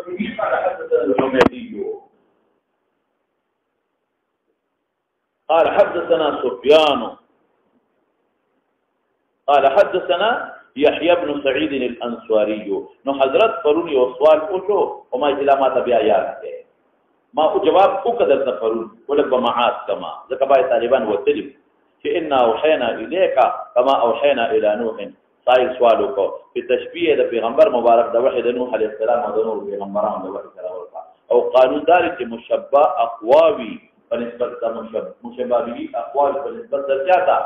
قال حدثنا الحميدي قال حدثنا سفيان قال حدثنا يحيى بن سعيد الانصاري. نو حضرت پرون یو سوال وشو او ما علامات بیا یاد کړ، ما جواب وکړل د پرون ولک بمعاد کما ځکه بای طالبان وتلی چې ان اوحینا الیک کما اوحینا الی نوح. صحیح سوال وکړو په تشبیه د پیغمبر مبارک د وحی د نوح علیه السلام او د نور پیغمبرانو د وحی سره ورته او قانون دار چې مشبہ اقواوی په نسبت د مشبہ به اقوال په نسبت د زیاده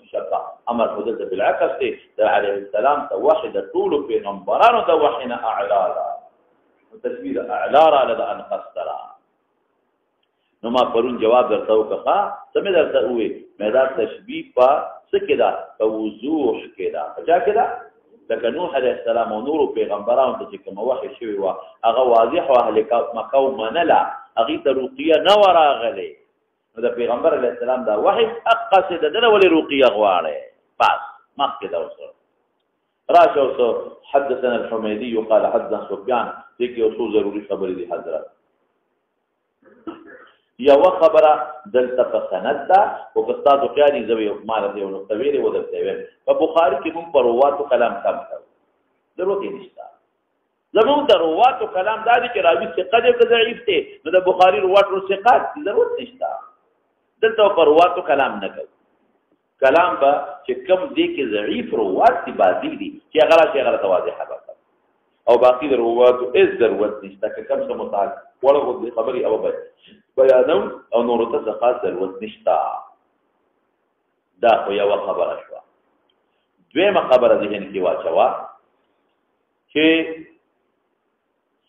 مشبہ امر حدث بالعکس د علیه السلام ته وحی د ټول پیغمبرانو د وحینا اعلا تشبیه اعلا را د انقصرا. نو ما پرون جواب درته وکړه سمې درته وې مې دا تشبیه په څه کې دا په وضوح کې دا چا کې دا لکه نوح علیه السلام او نور پیغمبرانو ته چې کوم وحی شوی و هغه واضح او اهل مکه منلا هغه ته رقیه نه وراغله. نو د پیغمبر علیه السلام دا وحی اقصد دنه ولې رقیه غواړي بس مخکې دا وسره راشه اوس حدثنا الحميدي قال حدثنا سفيان دغه اوسو ضروري خبرې دي حضرت. یو خبره دلته په سند ده او استاد خیالي زوی مال دی نو تویل و درته وي په بخاری کې موږ پر رواتو کلام کم کړو ضرورت نشته. زموږ د رواتو کلام دا دي چې راوي ثقه دی که ضعیف دی نو د بخاری رواتو ثقات ضرورت نشته. دلته پر رواتو کلام نه کوي کلام به چې کم دی کې ضعیف روات دي باطل دي چې هغه غلط واضحه ده او باقي د رواتو اس ضرورت نشته که کم څه متعلق ورغو دي خبري او بیانو او نور ته څه ضرورت نشته. دا خو یو خبره شو. دویمه خبره ذهن کې واچوا چې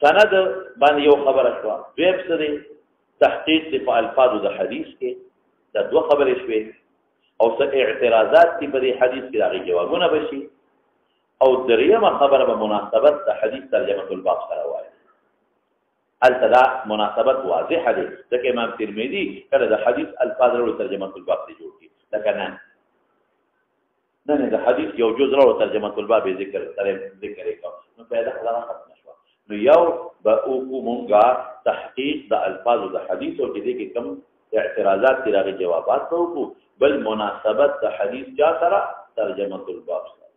سند باندې یو خبره شو. دویم څه دی تحقیق په الفاظو د حدیث کې دا دوه خبرې شوې او څه اعتراضات دي په دې حدیث کې راغلي جوابونه بشي او دریمه خبره به مناسبت د حدیث ترجمه الباب سره وایي. التدا مناسبت واضحه دي ځکه امام ترمذی کله د حدیث الفاظ ورو ترجمه الباب ته جوړ کړي لکه نه د حدیث یو جزء ورو ترجمه الباب ذکر وکړو نو پیدا خبره ختم شو. نو یو به او کومه تحقیق د الفاظ د حدیث او کې کوم اعتراضات دي راغلي جوابات وکړو بل مناسبت د حدیث جا سره ترجمه الباب سره.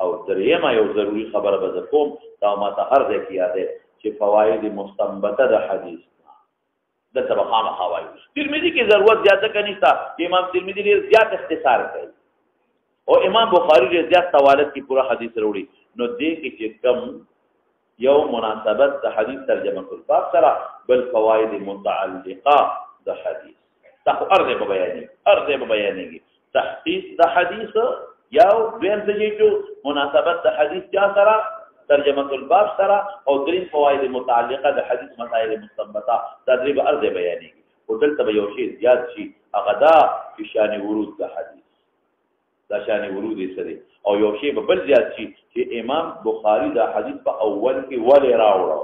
او دریمه یو ضروری خبره به کوم دا ما ته هر ځای کې یاده چې فواید مستنبطه د حدیث د طبقه مخاوي ترمذی کې ضرورت زیاته کني تا امام ترمذی ډیر زیات اختصار کوي او امام بخاری ډیر زیات توالت کی پورا حدیث وروړي. نو دې کې چې کم یو مناسبت د حدیث ترجمه الباب سره بل فواید متعلقه د حدیث ارزه به بیانېږي تحقیق د حدیث یو دویم څه مناسبت د حدیث چا سره ترجمه الباب سره او دریم فواید متعلقه د حدیث مسائل مستنبطه تدریب ارزه بیانېږي. او دلته به یو شی زیات شي هغه دا چې شان ورود د حدیث دا شان ورود یې سره او یو شی به بل زیات شي چې امام بخاری دا حدیث په اول کې ولې راوړو.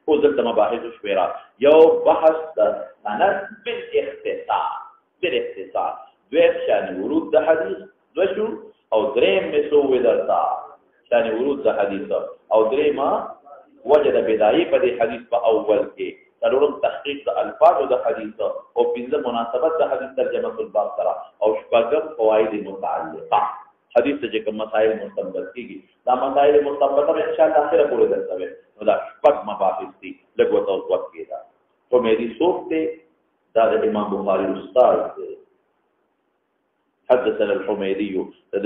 او دلته مباحث شمیره یو بحث د سند بالاختصار دویم شان ورود د حدیث دوشو او دریم مسو درتا شان ورود د حدیث او دریمه وجد بدایي په دې حدیث په اول کې ضرورت تحقیق د الفاظ د حدیث او پنځه مناسبت د حدیث ترجمه الباب سره او شپږم فواید متعلقه حدیث چې کوم مسائل مستنبط کیږي دا مسائل مستنبطه به ان شاء الله اخره پورې درته نو دا شپږ مباحث دي لږ وضاحت کیدا. په مېدی صوفته دا د امام بخاری استاد دی حدثنا الحميدي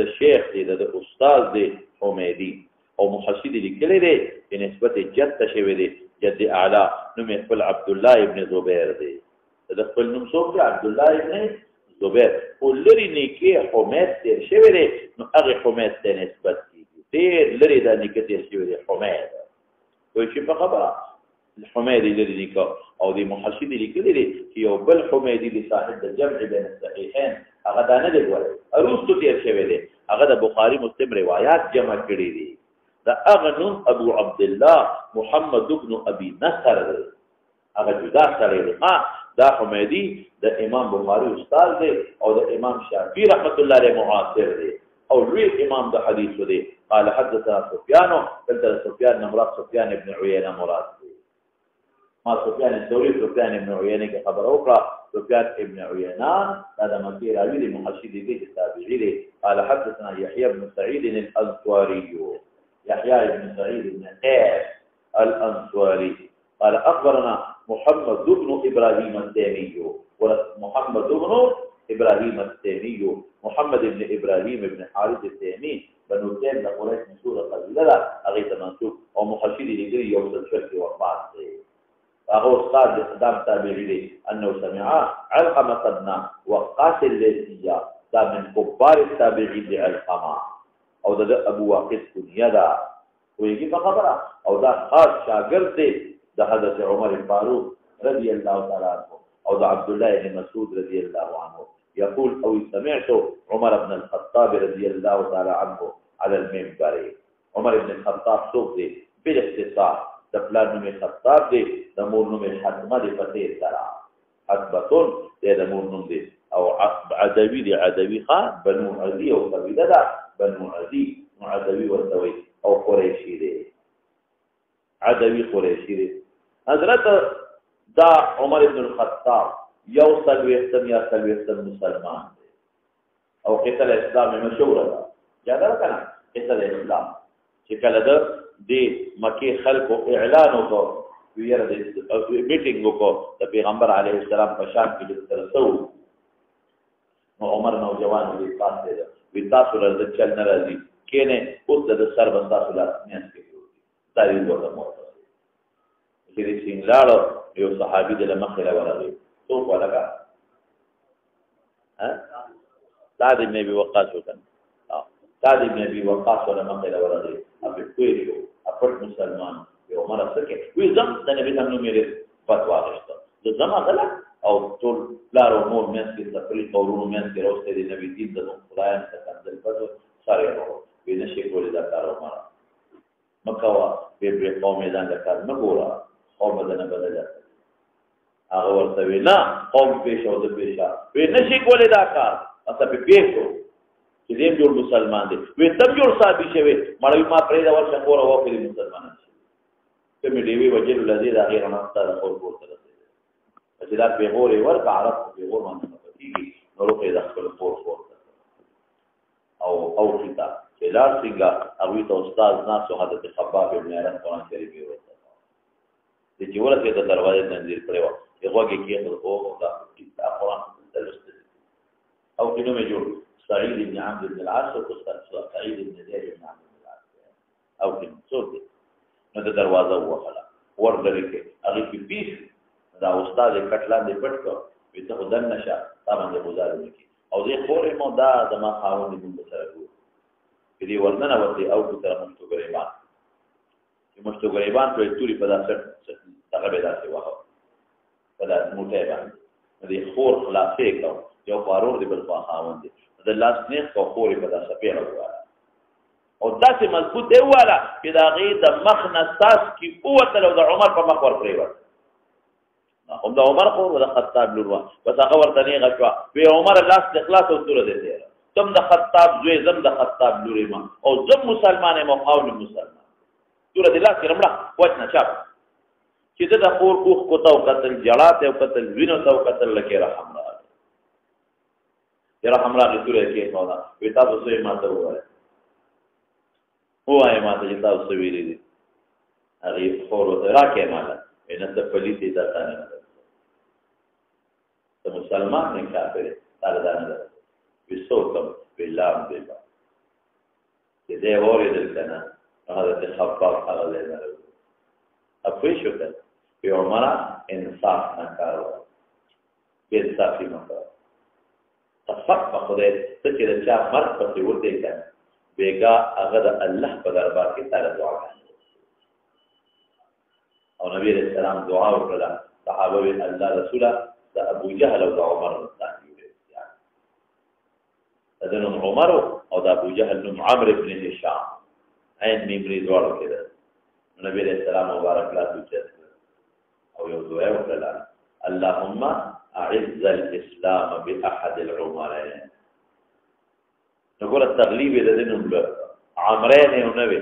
د شیخ دی د استاد دی حميدي او محشد لیکلی دی په نسبت جد شوی دی جد اعلی نو خپل عبد الله ابن زبیر دی د خپل نوم څوک دی عبد الله ابن زبیر او لري نیکی حمید تیر شوی دی نو هغه حمید ته نسبت کیږي ډیر لري د نیکی تیر شوی دی حمید وای شي په خبره الحميدي لري نیکو او دی محشد لیکلی دی چې یو بل حميدي دی صاحب د جمع بین الصحيحين هغه دا نه دی ګوري اروستو تیر شوی دی هغه د بخاری مسلم روایت جمع کړي دي دا اغنون ابو عبد الله محمد ابن ابي نصر هغه جدا سره دی دا حميدي د امام بخاری استاد دی او د امام شافعي رحمت الله علیه معاصر دی او لوی امام د حدیث دی قال حدثنا سفيان قلت سفيان مراد سفيان بن عيينة مراد ما سفيان الثوري سفيان بن عيينة كخبر أخرى سفيان بن عيينة هذا مكي راوي لمحشد به التابعي قال حدثنا يحيى بن سعيد الأنصاري يحيى بن سعيد بن قيس الأنصاري قال أخبرنا محمد بن إبراهيم التيمي محمد بن إبراهيم التيمي محمد بن إبراهيم بن حارث التيمي بنو تيم لقريش مشهورة قبيلة لا أغيث منسوب أو محشد لجري يوصل شركي واربعة فهو استاذ اقدام تابعي انه سمع علقمة بن وقاص الليثي ده من كبار التابعين لعلقمة او ده ابو واقد كنيا ده ويجي فخبره او ده خاص شاگرد ده حضرت عمر الفاروق رضي الله تعالى عنه او ده عبد الله بن مسعود رضي الله عنه يقول او سمعت عمر بن الخطاب رضي الله تعالى عنه على المنبر عمر بن الخطاب صوفي بالاختصار دفلان نومي خطاب دي دمور نومي حتمه دي فتح سرا حتبتون دي دمور نوم دي او عدوي دي عدوي خان بنو عدي او قبيلة دا بنو عدي عدوي والتوي او قريشي دي عدوي قريشي دي حضرت دا عمر بن الخطاب يوصل ويختم يصل ويختم مسلمان دي او قتل اسلام مشهورة دا جادا لكنا قتل اسلام شكل دا دی مکی خلقو اعلانو کو ویره د میټینګ کو د پیغمبر علیه السلام په شان کې د ترسو نو عمر نوجوان دی پاتې ده وی تاسو له چل نه راځي کینه اوس د سر بندا سره نه کېږي دا یو ډول موضوع دی چې څنګه یو صحابي د مخه ورغی تو ولګا سعد بن ابي وقاص وکړه سعد بن ابي وقاص له مخه ورغی ابي کوی اپر مسلمان یو عمر سکه وی زم د نبی تاسو میرے فتوا غشته د زما غلا او ټول لارو مور مېس کې تفریق اورونو مېس کې راوستي د نبی دین د خدایان څخه د پدو ساري ورو وی نشي کولای دا کار عمر مکوا به قوم میدان د کار نه ګورا او بدن بدل هغه ورته وینا قوم پیښ او د پیښه وی نشي کولای دا کار اته په پیښو چې دې جوړ مسلمان دي وې تم جوړ صاحب شوی مړوي ما پرې دا ورشه کور او په مسلمانان چې مې دی وی وجل الذي لا غير نصر خور کور سره چې دا په غوري ورک عرب په غور باندې پاتېږي نو له دې خپل کور او کتاب چې لار څنګه هغه ته استاد ناسو حضرت خباب ابن عرب قرآن شریف یې ورته دي چې ورته د دروازې تنظیر کړو یو هغه کې او دا قرآن تلست او کینو مې جوړ سعيد بن عمرو بن العاص او سعيد بن زيد بن عمرو بن العاص او کوم څوک نو د دروازه وخلا ورغلی کې هغه کې پیښ دا استاد کټلان دې پټ کو وي ته خدای نشه تا باندې گزارو کې او دې خورې مو دا د ما خاوند دې سره وو دې ورننه ورته او تر مشتو غریبان چې مشتو غریبان په توري په داسه هغه به داسه واه په داسه موټه باندې دې خور خلاصې کو یو فارور دې بل خاوند د لاس نه کو خوري په داسه پیړه وره او داسې مضبوط دی والا چې دا غي د مخ نساس کی قوت له د عمر په مخ ور پرې ور هم د عمر خو د خطاب لور بس هغه ورته نه غشوا وی عمر لاس د اخلاص او تور دی تم د خطاب زوی زم د خطاب لوري ما او زم مسلمانې مقاول مسلمان تور دی لاس رمړه وښنه چاپ چې د خور کوخ کو تو قتل جړات او قتل وینو تو قتل لکه رحم را رحم را د تور کې نو دا وی تاسو یې ماته وایي هو اي ما ته تاسو ویلي دي هغه خور راکې مالا ان د پولیسي د تانه ته مسلمان نه کافر تعالی نه وسوکم بالله بالله چې دې اوري دلته هغه ته خپل هغه نه اپوي شو ته په عمره انصاف نه کارو به انصافي نه کارو تفق خدای ته چې چا مرګ پرې ورته کړي بیگا هغه د الله په دربار کې تعالی دعا کوي او نبی رسول الله دعا وکړه صحابه وی الله رسوله د ابو جهل او د عمر رضی الله عنه عمر او د ابو جهل نوم عمرو بن هشام عین میمری دوړو کړه نبی رسول الله مبارک لا توچت او یو دعا وکړه اللهم اعز الاسلام باحد العمرين نقول التغليب لدينهم عمرین یو نه وي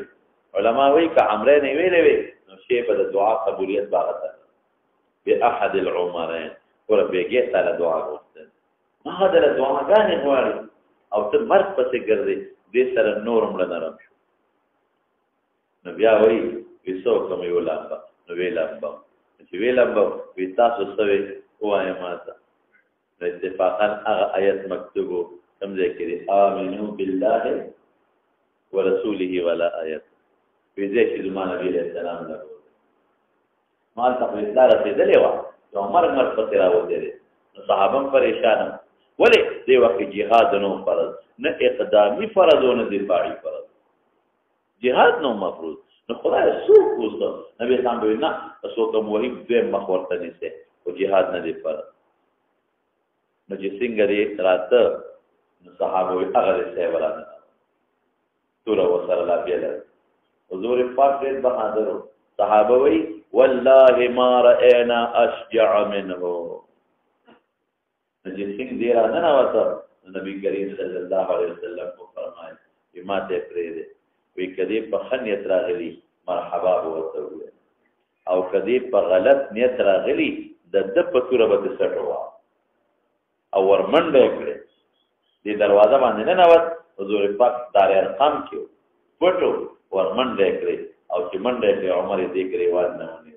علما وایي که عمرین ویلې وي نو شی به د دعا قبولیت باغه ده باحد العمرین ور بیګه تعالی دعا وکړه ما هدا دعاګانې غواړي او ته مرګ پسې ګرځې دې سره نور مړ نرم شو نو بیا وایي وسو کوم یو لامبا نو ویلامبا چې ویلامبا وی تاسو سوي وایي ماته اتفاقا هغه آیت مکتوبو کوم ځای کې آمنو بالله ورسوله ولا آیت وی دې چې زمان نبی علیہ السلام له مال تقریبا رسیدلې و نو مرګ پسې راوځي نو صحابه پریشان ولې دی وخت جهاد نو فرض نه اقدامي فرض او نه دفاعي فرض جهاد نو مفروض نو خدای سوق وسو نبی اسلام وینا تاسو کوم وحی دې مخورته نشته او جهاد نه دی فرض نو چې څنګه دې راته نو صحابه وی هغه څه ورانه تور وسره لا بیل حضور پاک دې بهادر صحابه وی والله ما رأينا اشجع منه نجی سنگ دیرا ننا وطا نبی کریم صلی اللہ علیہ وسلم کو فرمائے کہ ما تے پریدے وی کدی پا خن نیت راغلی مرحبا بوتا ہوئے او کدی پا غلط نیت راغلی دا دب پتورا با دسٹوا او ورمن بے کرے دی دروازہ باندې ننا وط حضور پاک دار ارقام کیو پتو ورمن بے کرے او چې من بے کرے عمر دی کرے واد نمونی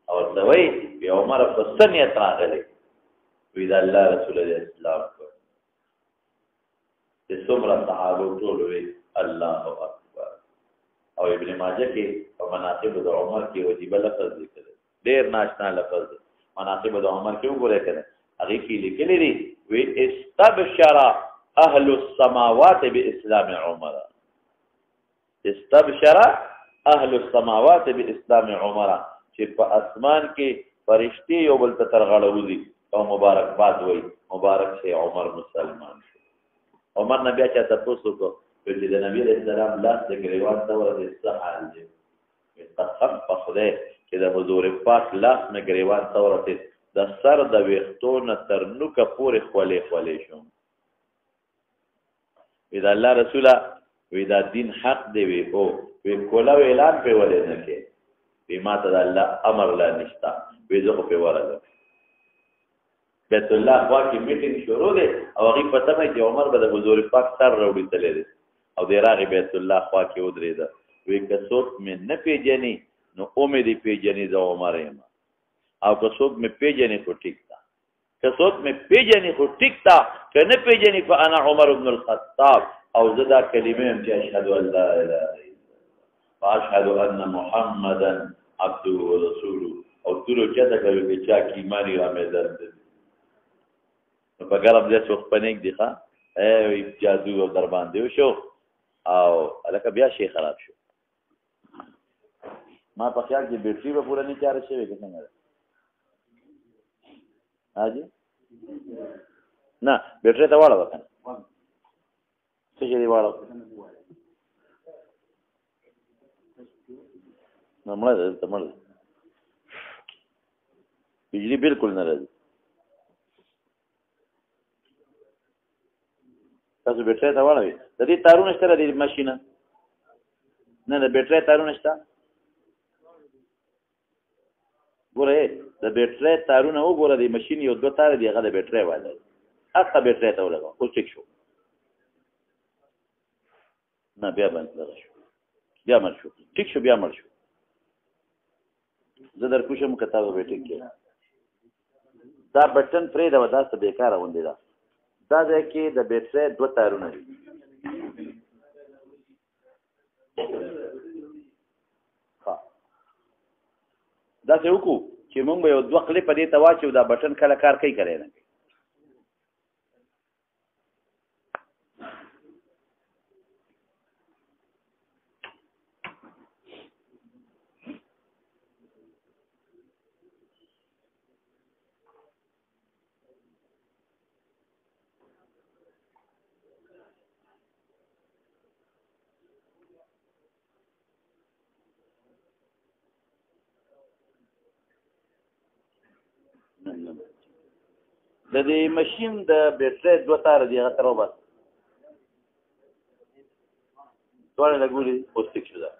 او دوئی بی عمر پسن نیت راغلی ویدا الله رسول الله اسلام کو چې څومره صحابه ټول وی الله اکبر او ابن ماجه کې په مناقب د عمر کې وجيبه لفظ ذکر ډیر ناشنا لفظ مناقب د عمر کې وګورئ کنه هغه کې لیکلي دي وی استبشر اهل السماوات باسلام عمر استبشر اهل السماوات باسلام عمر چې په اسمان کې فرشتي یو بل ته ترغړوي او مبارک باد وای مبارک شي عمر مسلمان شي عمر نبی چې تاسو کو چې د نبی رسول الله لاس د ګریوان ته ورته صحال دي تخف خدای چې د حضور پاک لاس نه ګریوان ته ورته د سر د ویختون تر نوکه پورې خولې شو اذا الله رسوله وی دا دین حق دی وی او وی کولا اعلان په ولې نه کې وی ماته د الله امر لا نشتا وی زه په ورغله بیت الله خوا کې میټینګ شروع دی او هغه پته مې چې عمر به د حضور پاک سر راوړي تللی دی او د راغي بیت الله خوا کې ودرېده وی که څوک مې نه پیژني نو امید پیژني زه عمر یم او که څوک مې پیژني خو ټیک ده که څوک مې پیژني خو ټیک ده که نه پیژني فانا عمر بن الخطاب او زه دا کلمه یم چې اشهد ان لا اله الا الله واشهد ان محمدا عبده ورسوله او تورو چاته کوي چې چا کی ایمانی را مېدل په ګرم دې څوک پنيک دی ښا ای جادو در باندې وشو او الکه بیا شي خراب شو ما په خیال کې بیټري به پوره نه چاره شي وکړه څنګه حاجی نه بیټري ته واړه وکړه څه شي دی واړه نو مړ بجلی بالکل نه راځي تاسو بیټري ته واړوي د دې تارونه شته د ماشینه نه د بیټري تارونه شته ګوره د بیټري تارونه وګوره د ماشین یو دوه تار دی هغه د بیټري والا هغه بیټري ته ولګو اوس ټیک شو نه بیا باندې شو بیا مړ شو ټیک شو بیا مړ شو زه در کوشم کتابه به ټیک کې دا بټن پرې دا ودا څه بیکاره وندي دا دا کې د بیټري دوه تارونه دي دا څه وکړو چې موږ به یو دوه خلې په دې ته واچو دا بټن کله کار کوي کړی نه د دې ماشين د بیټرۍ دوه تار دی هغه تر وبس دواړه لګولې اوس ټیک شو دا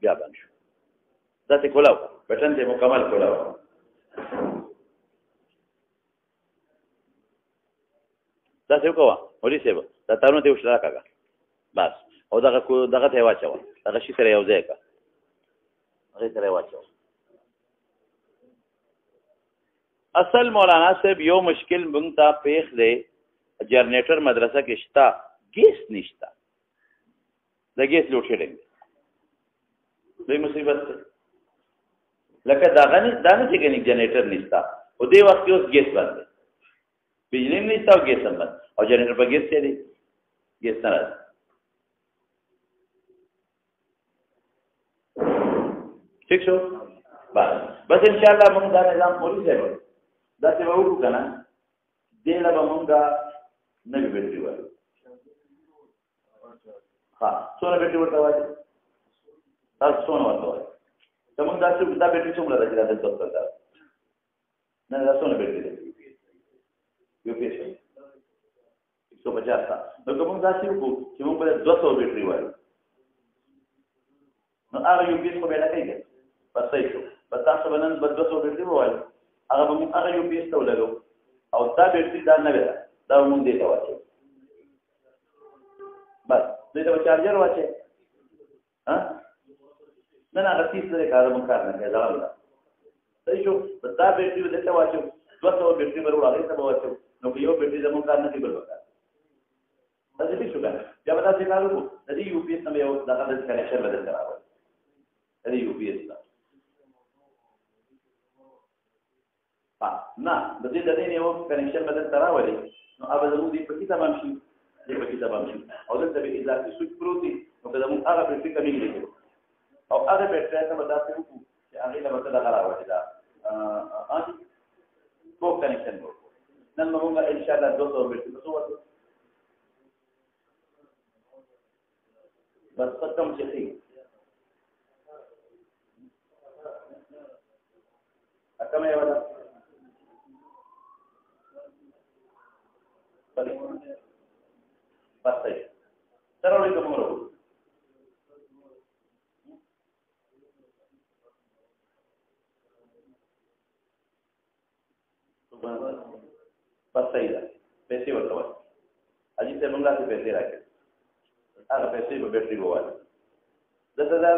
بیا باندې شو دا ته کولاو بټن ته مکمل کولاو دا څه کوه ولې څه دا تاسو ته وشلا کاګه بس او دغه ته واچو دغه شي سره یو ځای کا هغه سره واچو اصل مولانا صاحب یو مشکل مونږ ته پیښ دی جنریټر مدرسه کې شتا گیس نشتا د گیس لوډ شیډینګ دوی مصیبت ده لکه داغه نه چې کني جنریټر نشتا او دې وخت اوس گیس باندې بجلی نشتا او گیس هم باندې او جنریټر په گیس کې دی گیس نه راځي ٹھیک شو بس ان شاء الله موږ دا نظام پوری ځای دا څه وو کنه دې لا موږ نه بیټری وایو ها څونه بیټری ورته وایي تاسو څونه ورته وایي کوم دا څه دا بیټری څومره راځي دا څه څه نه دا څونه بیټری دی یو پیسه 150 نو کوم دا څه وو چې موږ په 200 بیټری وایو نو هغه یو پیسه په بیا کوي پسې شو بس تاسو باندې 200 بیټری وایو هغه یو پیسه ته ولګو او دا بیټری دا نه ویل دا موږ دې ته واچو بس دې ته چارجر واچي ها نه هغه تیس لري کار مونږ کار نه کوي دا ولا صحیح شو بس دا بیټری دې ته واچو 200 بیټری ورو هغه ته واچو نو یو بیټری زموږ کار نه کوي بل وکړه دا دې شو کنه بیا به تاسو کار وکړو دې یو پی ایس نه یو دغه د کنیکشن بدل کراوه دې یو پی ایس نه د دې د دې یو کنیکشن بدل کراولې نو اوبه زموږ دې پکې تمام شي او دلته به اضافي سوچ پروت دي نو که زموږ هغه بیټري کمیږي او هغه بیټري ته به داسې وکړو چې هغې له به څه دغه راوړي دا کوک کنیکشن وکړو نن به مونږ انشاءالله 200 بیټري به څه ورکړو بس څه کم چې ښي کمه یې ولا پاتې ترولې کوم ورو پاتې ده پیسې ورته اجي ته موږ ته پیسې راکړي هغه پیسې په بیټري وواله دته دا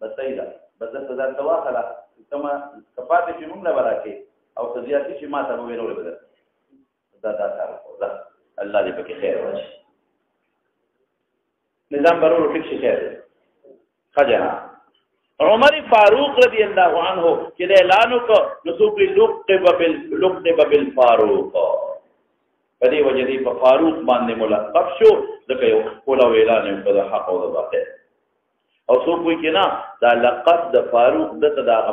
پاتې ده بس دته دا تواخله کما کپاتې چې موږ لا ورکې او تزياتي چې ما ته وینول بدل دا کار ده الله دې پکې خیر ورشي نظام برور ټیک شي خیر خجنا عمر فاروق رضی الله عنه چې اعلان وکړ نسوق لقب بالفاروق په دې وجه دې په فاروق باندې ملقب شو ځکه یو کولا اعلان وکړ د حق او د باطل او څوک وایي چې نه دا لقب د فاروق د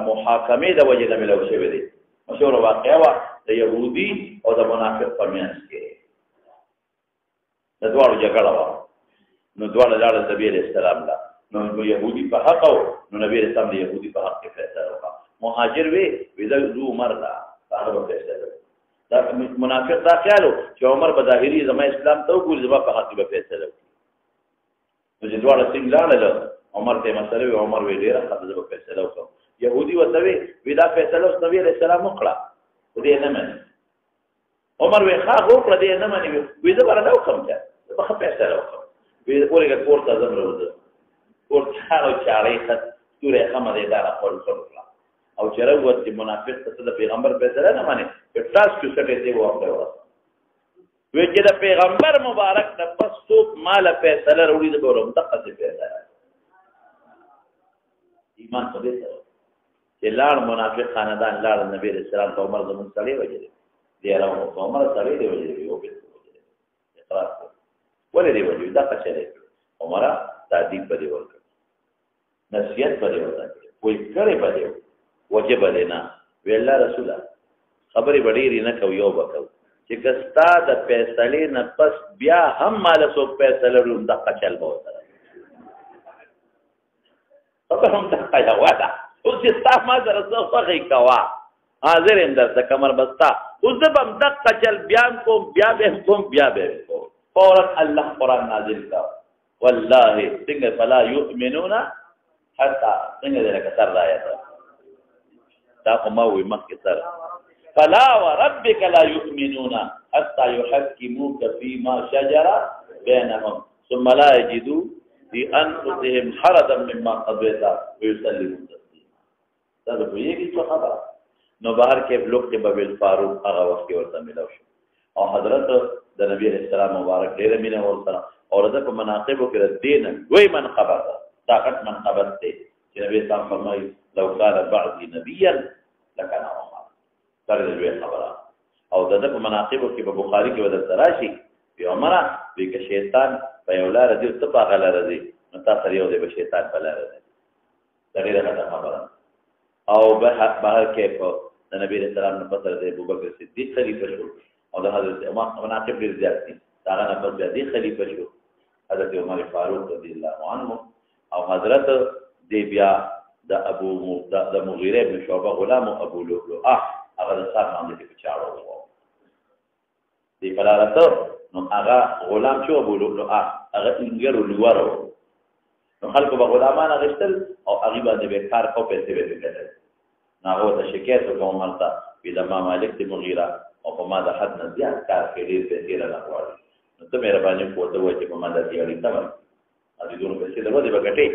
محاکمې د وجه نه ملو شوی دی مشهور واقعه وا د يهودي او د منافق په منځ کې د دوړو جګړه وا نو دوړو لاړ نبی عليه السلام لا نو يهودي په حق او نو نبی عليه السلام د يهودي په حق کې فیصله وکړه مهاجر وی د عمر دا هغه فیصله دا منافق دا خیالو چې عمر په ظاهري زما اسلام ته وګوري زما په حق کې فیصله وکړي نو چې دوړو څنګه لاړل عمر ته مسله وی عمر وی ډیره خبره په فیصله وکړه يهودي وتوي ودا فیصله اوس نبی عليه السلام وکړه دې نه مې عمر وی ښه وکړه دې نه مې وی زه برابر کوم ته په فیصله وکړه وی اورګه کوړه زمره وځه کوړه او چارې خط تورې خمه دې دا خپل کړه او چروت چې منافق ته د پیغمبر فیصله نه مانی په تاسو کې څه دې وکړه وی چې د پیغمبر مبارک د پس څوک مال فیصله وروړي د ګورم دغه فیصله ایمان په دې سره چې لاړ منافق خاندان لاړ نبی رسول الله عمر زمون صلی وجه دې راو عمر صلی دی وجه یو به اقرار ولې دی وجه دا څه دی عمر تعذيب په دې ورکړ نصیحت په دې ورکړ وای کړي په دې وجه بدینا ویلا رسول خبرې وړي نه کو یو وکاو چې کستا د فیصلې نه پس بیا هم مال سو فیصله روم د قچل بو سره هم دا یا ودا اوس چې تاسو ما سره څه فخې کوا حاضر اندر څه کمر بستا اوس د بم د قچل بیان کوم بیا به کوم فورا الله قرآن نازل کا والله څنګه فلا يؤمنون حتى څنګه دلته سر راځي دا کومه وي مخکې سره فلا وربك لا يؤمنون حتى يحكموك فيما شجر بينهم ثم لا يجدوا في انفسهم حرجا مما قضيت ويسلموا تسليما دا په یوه څه خبره نو بهر کې بلوک کې بابل فاروق هغه وخت کې ورته ملو شو او حضرت د نبی رسول الله مبارک ډېر مینه ورسره او د په مناقبو کې د دین دوی منقبه طاقت منقبت دي چې نبی صاحب فرمایي لو كان بعضي نبيا لكان عمر تر دې خبره او د په مناقبو کې په بخاری کې ودل تراشي په عمره به کې شیطان په یو لار دی ته په غلار دی نو تاسو یو دی به شیطان په لار دی دا ډېره خبره او بهر کې په نبی رسول الله په سره د ابوبکر صدیق خلیفہ شو او د حضرت عمر مناقب ډېر زیات دي دا نه په دې خلیفہ شو حضرت عمر فاروق رضی الله عنه او حضرت دی بیا د ابو د مغیره بن شعبه غلام ابو لؤلؤه هغه د سار باندې په چاړو وو دی فلارته نو هغه غلام شو ابو لؤلؤه هغه انګر لوارو نو خلکو به غلامان غشتل او هغه باندې به کار کو پیسې به کېدل ناغو ته شکایت وکوم مرته د مالک د مغیره او په ما د حد نه زیات کار کړي پیسې را غواړي نو ته مهرباني کوته وای چې په ما د دې اړین تمام ا دې دوه پیسې درو دې بغټي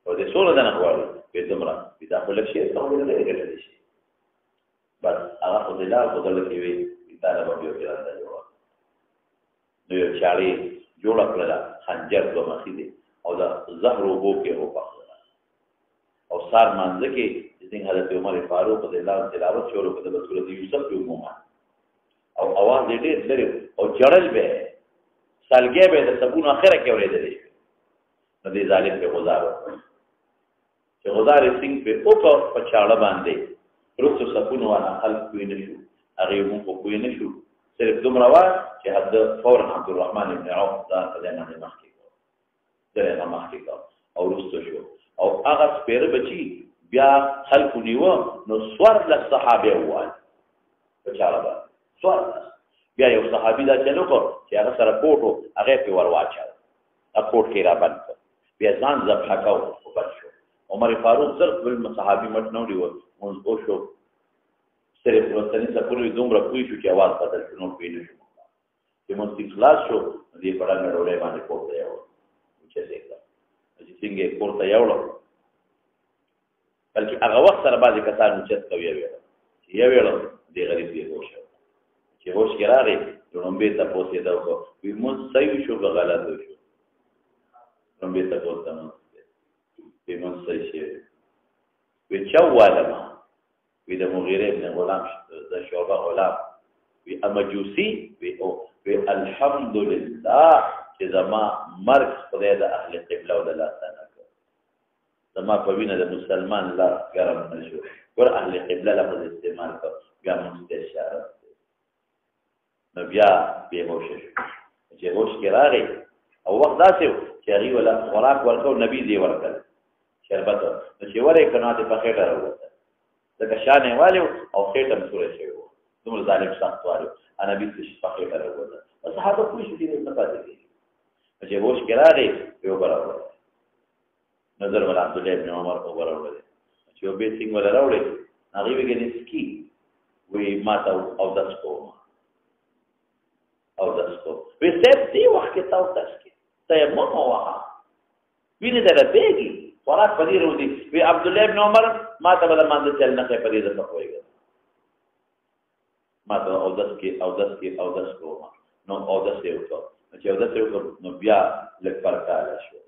او دې سوله نه غواړي په دمره دا خپل شي ته ولې ګټل شي بس هغه په دې لار په دل کې وي دا نه به یو ځای راځي نو یو چالي جوړ کړل خنجر دوه مخې دي او دا زهر وبو کې وپخ او سار مانځ کې څنګه حضرت عمر فاروق رضی الله عنه تلاوت شروع کړه د سورۃ یوسف په عموما او आवाज دې لري او جړل به سالګي به د سبون اخره کې اورېدل شي نو دې ظالم په غزار چې غزار سنگ په اوپر پچاړه باندې رسو سبون والا خلق کوي نشو هغه مو کوي نشو صرف دومره وا چې حد فورا عبدالرحمن ابن عوف دا دنه مخکې دغه مخکې او رسو شو او هغه سپیر بچي بیا خلق نیو نو سوار ل صحابه وای په چاله با سوار بیا یو صحابي دا چلو کو چې هغه سره کوټو هغه په ور واچا ا کوټ کې را باندې بیا ځان ذبح کاو او بچو عمر فاروق ضرب بل صحابي مټ نو دی مونږ او شو صرف وسنی سپوري دومره کوی شو چې आवाज بدل شنو پینې شو چې مونږ اخلاص شو دې پړه نه ډولې باندې کوټ دی او چې څنګه چې څنګه کوټه یاوړو بلکې هغه وخت سره بعضی کسان چت کوي یو دی غریب دی وشه چې هوش کې راغی لومبه ته پوسې دا وو وی مون صحیح شو غلط شو لومبه ته پوسې نو وی مون صحیح شي وی چواله وی د مغیره ابن غلام د شعبه غلام وی امجوسی وی او وی الحمدلله چې زما مرګ خدای د اهل قبله او د لاسانه زما په وینه د مسلمان لا ګرم نشو ور اهل قبله لفظ استعمال کړ بیا مستشاره نو بیا به هوش چې هوش کې راغی او وخت داسې چې هغه ولا خوراک ورکو نبی دی ورکړ شربت چې ورې کنه ته په خېټه راوته ځکه شانه والو او خېټه مسوره شوی دومره ظالم سخت والو انا بي چې په خېټه راوته صحابه کوی شي دې نه پاتې دي چې هوش کې راغی یو برابر نظر ولا عبد الله ابن عمر او برابر چې یو به څنګه ولا راوړي هغه وګڼي سکی وی ماته او داسکو وی سب دی وخت تاسو تاسو ته مو واه ویني درته خوراک پدې ورودي وی عبد الله ابن عمر ماته بل مانده چل نه پدې ده پخويږي ماته او داسکو نو او داسې وکړو چې او داسې وکړو نو بیا لک پرکاله شو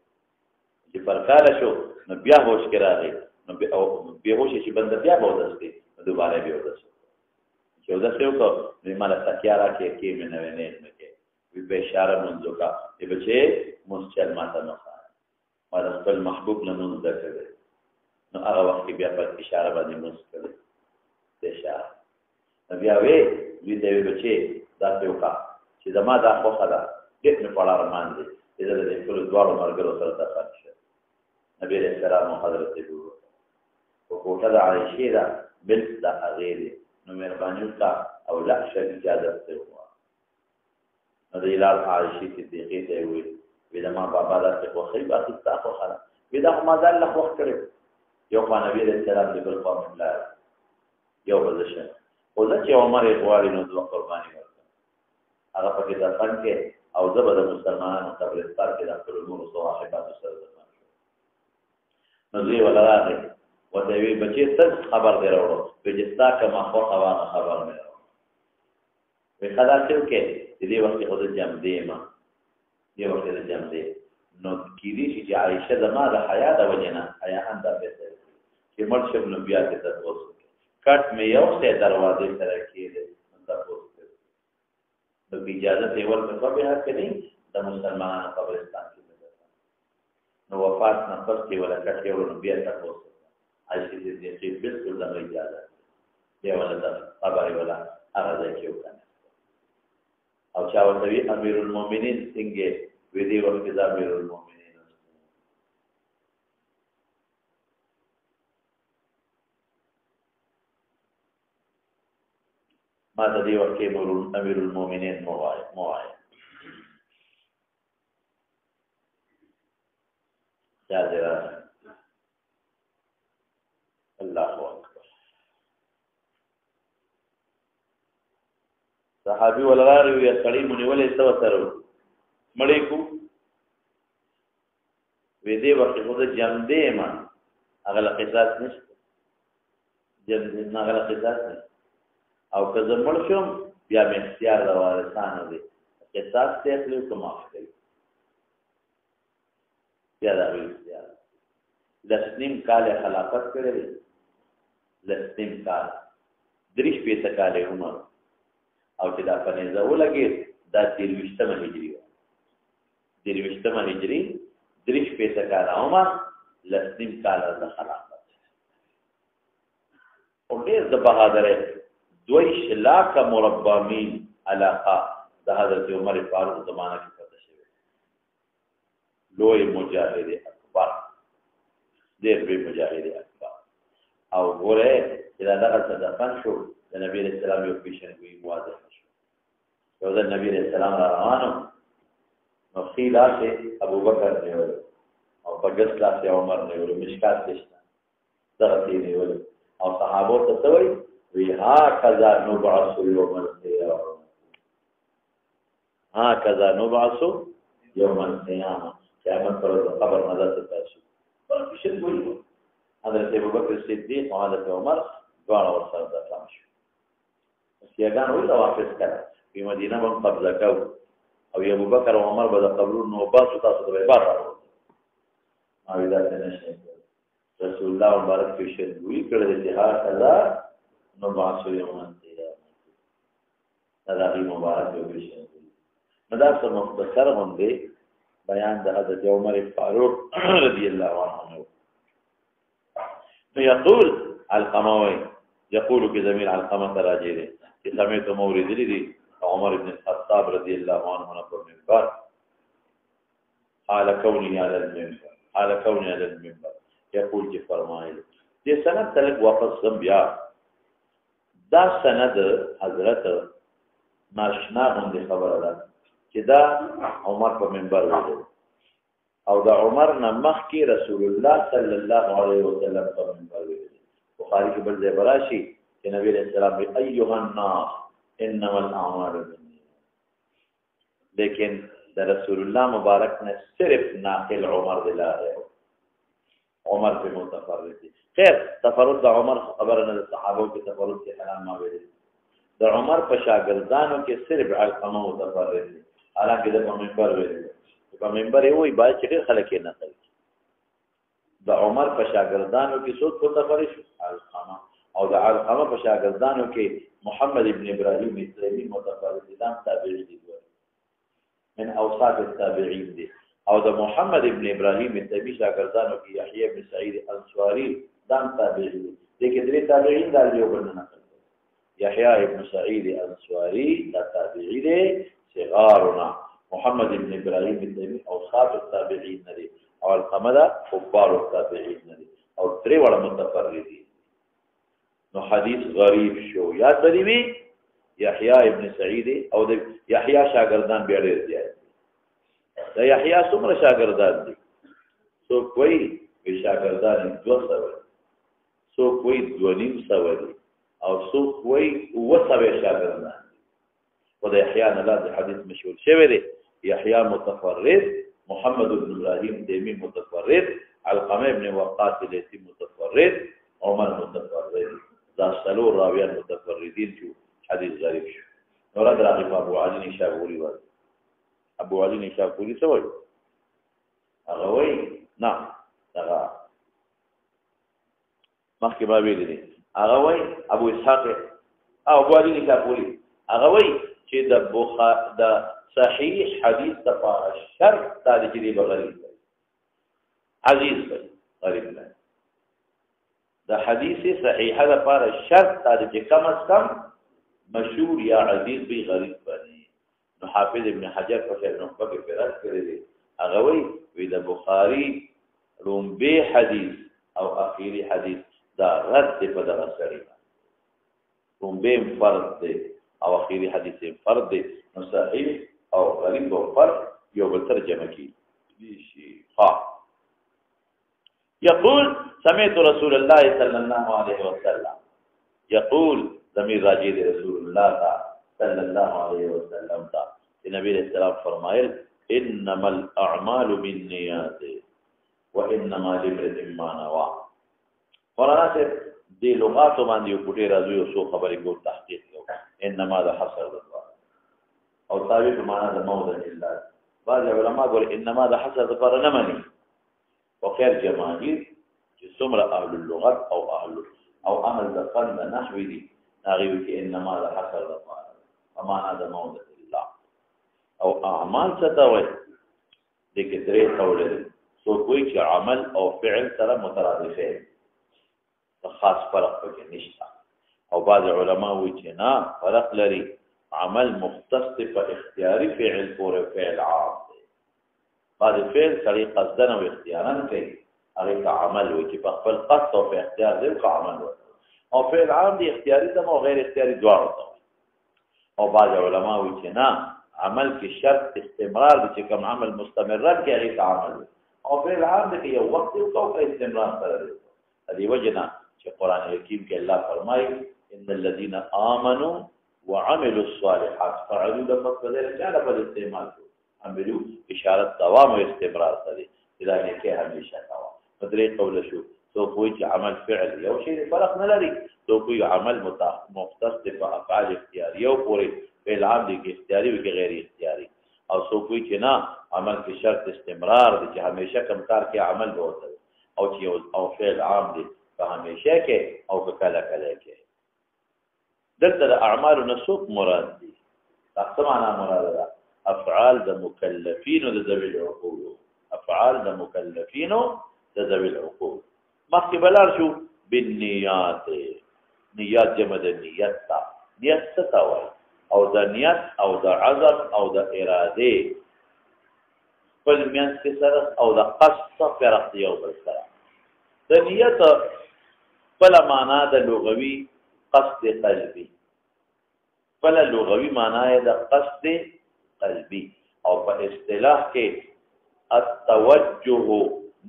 چې پرکاله شو نو بیا هوش کې راغی نو بیا هوش چې بند بیا به ودسته دوباره بیا ودسته چې ودسته وکړو نو مالا سکیارا کې مې نه ونه کې وی به اشاره منځو کا دې بچي مسچل ماته نه مالا خپل محبوب نه نو ذکر نو هغه وخت بیا په اشاره باندې مسکل دې اشاره بیا وی دې بچي دا څه وکړه چې زما دا خو خدا دې په پړه ارمان دي دې دې ټول دوړو مرګرو سره تاسو نبی علیہ السلام حضرت ابو او کوټه د عائشہ دا بل دا غیر نو مهرباني وکړه او لا شي اجازه ته د لار عائشې صدیقې ته ویل وی د ما بابا داسې خوښوي باسي ستا خوښه ده وی دا خو ما ځان له خوښ کړی یو خوا نبي علیه السلام د بل خوا ملا یو به زه شم خو زه چې عمر یې غواړي نو دوه قرباني ورکړم هغه پکې دفن کې او زه به د مسلمانانو قبرستان کې د خپلو نورو صواحبانو سره دفن شم نو زوی ولا راغی ورته وی بچې څه خبر دی راوړو وی چې ستا کومه خوښه وه هغه خبر مې راوړو وی ښه داسې وکړې د دې وخت کې خو زه جمدې یم دې وخت کې زه جمدې نو کېدای شي چې عایشه زما د حیا د وجې نه حیا هم دا فیصله کړې چې مړ شم نو بیا دې تپوس وکړې کټ مې یو شی دروازې سره کېدی نو تپوس کړې نو اجازه یې ورکړه په بیا کې نه د مسلمانانو قبرستان کې نو وفات نه پس کې ولا کټ یو نو بیا تپوس عایشه دې چې بالکل دغه اجازه دی ولا د خبرې ولا هغه ځای کې وکړه او چا ورته وی امیر المؤمنین څنګه وی دی وخت د امیر المؤمنین ما د دې وخت کې امیر المؤمنین موای یا دې الله اکبر صحابي ولراري یا سړی مونږولې څه وسره مړې کو وې دې وخت خو د جمدې ما هغه قصاص نشته جمدې نه هغه قصاص نه او که زه مړ شم بیا مې اختیار د وارثانو دی قصاص ته خپل کوم معاف کړي بیا دا اختیار لسنیم کال خلافت کړی لسنیم کال دریش پیسه کال عمر او چې دا پنځه ولګي دا 23مه هجری و 23مه هجری دریش پیسه کال عمر لسنیم کال د خلافت او ډېر د بهادر 2 لاکھ مربع میل علاقه د حضرت عمر فاروق زمانہ کې پته شوی لوی مجاهد اکبر ډېر لوی مجاهد اکبر او ګوره چې دا دغه صدقان شو د نبی رسول الله یو پیشنګوي واضح شو یو د نبی رسول الله روانو نو خیلاته ابو بکر نیول او پګسلا سے عمر نیول مشکات دشتا دغه نیول او صحابو ته توي وی هكذا نبعث يوم القيامه هكذا نبعث يوم القيامه قیامت پر قبر نظر تاسو په پیشنګوي حضرت ابوبکر صدیق او حضرت عمر دواړه ورسره د اسلام شو سیاګان وی دا واپس کړه په مدینه باندې قبضه کاو او ابوبکر او عمر به د قبرونو نوبات تاسو ته به بار او دا څنګه رسول الله مبارک پیشنګوي کړه د جهاد الله نو باسو یو منته دا د مبارک پیشنګوي مدا څه مختصر باندې بیان د حضرت عمر فاروق رضی الله عنه يقول القموي يقول بضمير القمه راجله سمعت مورد لي عمر بن الخطاب رضي الله عنه نقول منبر حال كوني على المنبر يقول جي فرمائل دي سند تلک واپس زمبیا دا سند حضرت ناشنا باندې خبره ده چې دا عمر په منبر ویل او دا عمر نه مخکې رسول الله صلی الله علیه وسلم په منبر ویل بخاری کې بل ځای براشي چې نبی رسول الله ایها الناس انما الاعمال بالنیات لیکن دا رسول الله مبارک نے صرف ناقل عمر دلا ہے عمر په متفرد دي خیر تفرد د عمر خبرنه د صحابه کې تفرد کې حرام ما ویل د عمر په شاګردانو کې صرف علقمه متفرد دي حالانکه د منبر ویل په منبر یې وای باید چې خلک یې نه کوي د عمر په شاګردانو کې څوک متفرد شو علقمه او د علقمه په شاګردانو کې محمد ابن ابراهيم اسلامي متفرد دي تابعي دي من اوصاف التابعين دي او د محمد ابن ابراهيم اسلامي شاګردانو کې يحيى ابن سعيد الانصاري دام تابعي دي دغه درې تابعين د یو بل نه يحيى ابن سعيد الانصاري دا تابعي دي صغارنا محمد ابن ابراهيم اسلامي اوصاف التابعين دي او القمده كبار التابعين دي او درې وړ متفردين نو حدیث غریب شو یاد بری وی یحیی ابن سعید او د یحیی شاګردان بیا ډېر زیات د یحیی څومره شاګردان دي څوک وایي شاګردان 200 څوک وایي 250 دي او څوک وایي 700 شاګردان و د یحیی نه لاندې حدیث مشهور شوی دی یحیی متفرد محمد بن ابراهیم تیمی متفرد علقمه ابن وقاص لیثی متفرد عمر متفرد دا څلور راویان متفردین شو حدیث ضعیف شو نور راغی ابو علی نشابوری وایي ابو علی نشابوری څه وایي هغه وایي نه هغه مخکې ما ویلي دي هغه وایي ابو اسحاق او ابو علی نشابوری هغه وایي چې د صحیح حدیث لپاره شرط دا دی چې دی غریب دی عزیز دی غریب دی د حدیث صحیحه لپاره شرط دا دی چې کم از کم مشهور یا عزیز به غریب بني نو حافظ ابن حجر په شرح نخبه کې فرض کړی دی هغه وی د بخاری رومبه حدیث او اخیری حدیث دا رد دی په دغه سړي رومبه فرض دی او اخیری حدیث فرض دی نو صحیح او غریب او فرض یو بل ترجمه کی شي ها يقول سمعت رسول الله صلى الله عليه وسلم يقول ضمیر راجع دی رسول الله صلی الله علیه وسلم تا نبی علیہ السلام فرمایل انما الاعمال بالنیات وانما لامرئ ما نوى قرآن سے دی لغات باندې یو پټه راځي او سو خبرې کو تحقیق کو انما ده حصر ده او تعبیر معنا د موضع الا بعض علماء ګور انما ده حصر ده پر نه مانی او خیر جماهیر چې څومره اهل اللغت او اهل د فن نحوی دي هغه کې انما ده حصر ده معنا د موضع الا او اعمال څه ته وایي د کې درې ډول سو کوئی چې عمل او فعل سره مترادفه خاص فرق پکې نشته او بعض علما وایي چې نه فرق لري عمل مختص په اختیاري فعل پورې فعل عام دی بعض فعل سړي قصدن او اختیارا کوي هغه ته عمل وایي چې په خپل قصد او په اختیار دی کو عمل وایي او فعل عام دی اختیاري ته او غیر اختیاري دواړه ته او بعض علما وایي چې نه عمل کې شرط استمرار دي چې کوم عمل مستمرات کې هغه ته عمل وایي او فعل عام دی یو وخت او په استمرار سره دی دې وجنه چې قران حکیم کې الله فرمایي ان الذين امنوا وعملوا الصالحات فعلوا لفظ رجال په استعمال عملوا اشاره دوام او استمرار سره دا نه کې همیشه دوام مدري قول شو تو کوئی عمل فعل یو شی فرق نه لري تو کوئی عمل مختص په افعال اختیاري او پورې فعل عام دي کې اختیاري او غیر اختیاري او سو کوئی چې نه عمل کې شرط استمرار دي چې همیشه کم کار کې عمل وته او چې او فعل عام دي په همیشه کې او کله کله کې دلته د اعمال نسوق مراد دي تاسو معنا مراد ده افعال د مکلفین او د ذوی العقول افعال د مکلفین او د ذوی العقول مخکې بلار شو بالنیات نیات جمع د نیت تا نیت څه تا وایي او د نیت او د عزم او د اراده په میانس کې سره او د قصد فرق دی او بل سره د نیت بل معنا د لغوي قصد قلبي بل لغوي معنا د قصد قلبي او په اصطلاح کې التوجه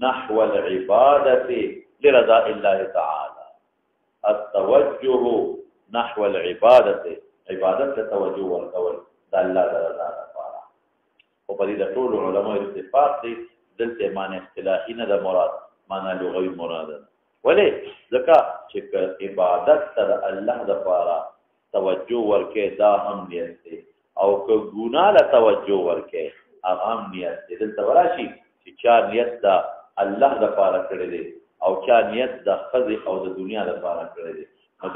نحو العباده لرضاء الله تعالى التوجه نحو العباده عبادت ته توجه ورکول د الله رضا لپاره او په دې د ټول علماء اتفاق دي دلته معنی اصطلاحي نه د مراد معنی لغوي مراد ده ولې ځکه چې عبادت ته الله لپاره توجه ورکې دا هم نیت دی او که ګناه له توجه ورکې هغه هم نیت دی دلته وراشي چې چا نیت دا الله لپاره کړی دی او چا نیت د خزي او د دنیا لپاره کړی دی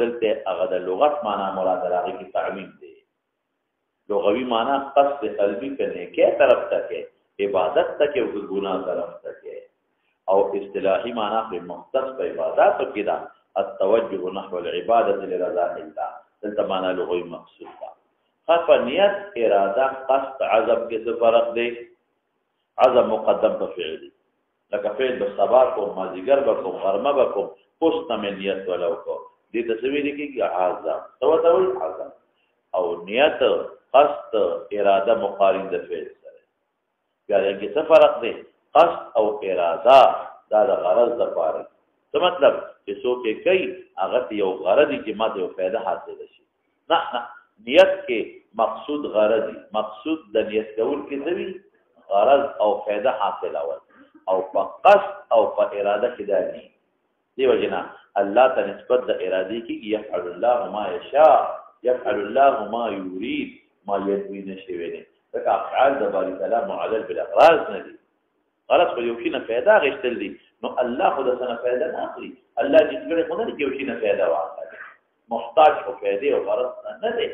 دلته هغه د لغت معنا مراد راغی کی تعمیم دی لغوي معنا قصد قلبي کنه کې طرف ته کې عبادت ته کې او ګناه طرف ته کې او اصطلاحي معنا په مختص په عبادت کې دا التوجه نحو العباده لرضاء الله دلته معنا لغوي مقصود ده خاص نیت اراده قصد عزم کې څه فرق دی عزم مقدم په فعل دی لکه فعل د صباح کو مازیګر کو غرمه کو پوسټ من نیت ولو کو دې تصویر کې عزم تو عزم او نیت قصد اراده مقارن د فعل سره بیا دې څه فرق دی قصد او اراده دا د غرض لپاره څه مطلب چې څوک کوي هغه یو غرض چې ماته یو فائدہ حاصل شي نه نیت کې مقصود غرض مقصود د نیت کول کې څه وي غرض او فائدہ حاصل او په قصد او په اراده کې دا دي دیو جنا الله ته نسبت د اراده کې يفعل الله ما يشاء يفعل الله ما يريد ما ينوي نشوي نه دا افعال د باري تعالی معادل بالاغراض نه دي غلط خو یو شي نه فائدہ غشتل دي نو الله خو د سنه فائدہ نه اخلي الله دې څنګه خو نه یو شي نه فائدہ واخلي محتاج او فائدې او غرض نه دي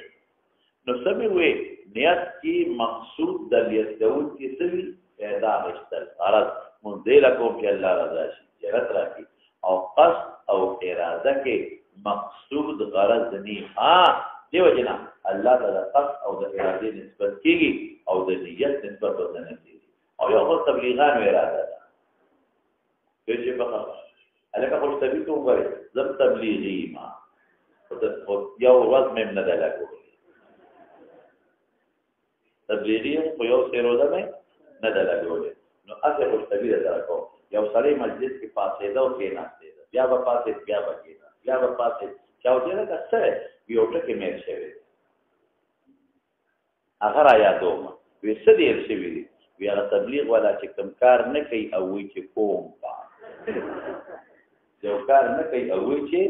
نو سمې وي نیت کې مقصود د نیت کول کې سوي فائدہ غشتل غرض مونږ دې لکو چې الله رضا شي جرت راکړي او قصد او اراده کې مقصود غرض نه دیو جنا الله تعالی قصد او د اراده نسبت کیږي او د نیت نسبت ورته نه کیږي او یو خو تبلیغان و اراده ده چې په خبره الکه خو تبلیغ وګورئ زم تبلیغی ما یو ورځ مې نه ده لګو تبلیغی خو یو سیروده مې نه ده لګو نو اته خو تبلیغ درکو یو سړی مجلس کې پاسې دا او کې ناشته بیا به پاسې بیا به کې بیا به پاسې چاو دې نه څه یو ټکي مې شوی هغه را یادوم وې څه دې شوی وی هغه تبلیغ ولا چې کم کار نه کوي او وی چې کوم با یو کار نه کوي او وی چې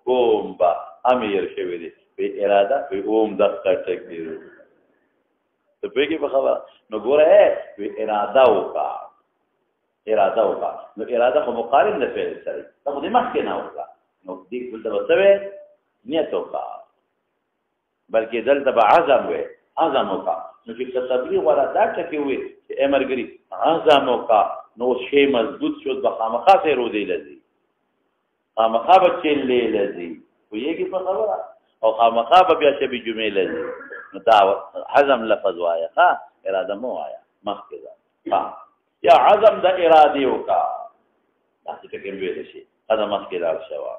کوم با امیر شوی دی په اراده په اوم د ټک دی ته په کې په خبره نو ګوره وی اراده وکا نو اراده خو مقارن نه فعل سره ته دې مخکې نه وکا نو دې ولته وسوي نیت وکا بلکې دلته به عزم وکا نو چې تبلیغ ولا دا ټکی وي چې امرګری عزم وکا نو شی مضبوط شو د خامخا سره روزي لذي خامخا به چلې لذي ویږي په خبره او خامخا به بیا شبي جمعې لذي نو دا عزم لفظ وایا ها اراده مو وایا مخکې ها یا عزم د اراده وکا دا څه کې ویل شي دا مخکې دار شوا